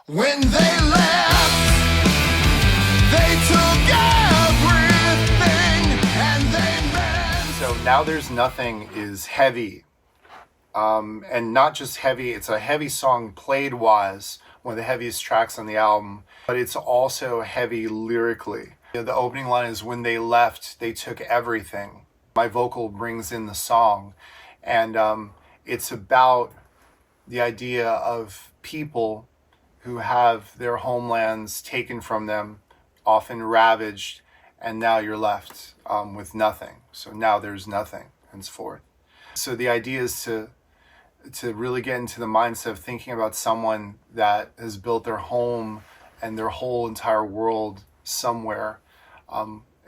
When they left, they took everything and they meant. So Now There's Nothing is heavy. And not just heavy, it's a heavy song played wise, one of the heaviest tracks on the album, but it's also heavy lyrically. The opening line is, when they left, they took everything. My vocal brings in the song, and it's about the idea of people who have their homelands taken from them, often ravaged, and now you're left with nothing. So now there's nothing henceforth. So the idea is to really get into the mindset of thinking about someone that has built their home and their whole entire world somewhere.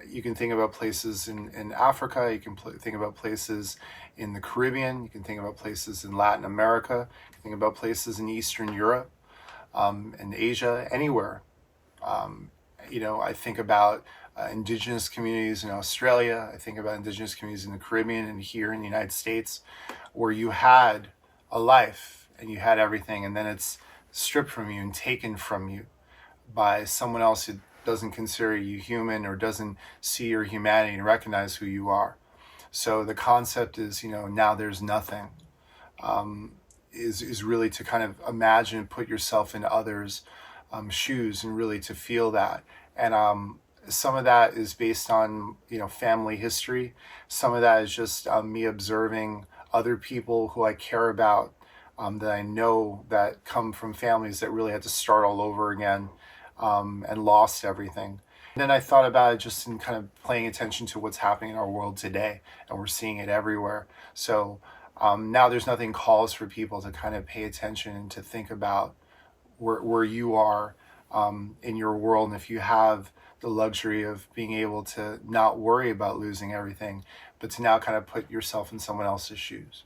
You can think about places in Africa, you can think about places in the Caribbean, you can think about places in Latin America, you can think about places in Eastern Europe, in Asia, anywhere. I think about indigenous communities in Australia, I think about indigenous communities in the Caribbean and here in the United States, where you had a life and you had everything, and then it's stripped from you and taken from you by someone else who doesn't consider you human or doesn't see your humanity and recognize who you are. So the concept is, now there's nothing, is really to kind of imagine and put yourself in others' shoes and really to feel that. And some of that is based on, family history. Some of that is just me observing other people who I care about, that I know that come from families that really had to start all over again, and lost everything. And then I thought about it just in kind of paying attention to what's happening in our world today, and we're seeing it everywhere. So Now There's Nothing calls for people to kind of pay attention and to think about where you are in your world, and if you have the luxury of being able to not worry about losing everything, but to now kind of put yourself in someone else's shoes.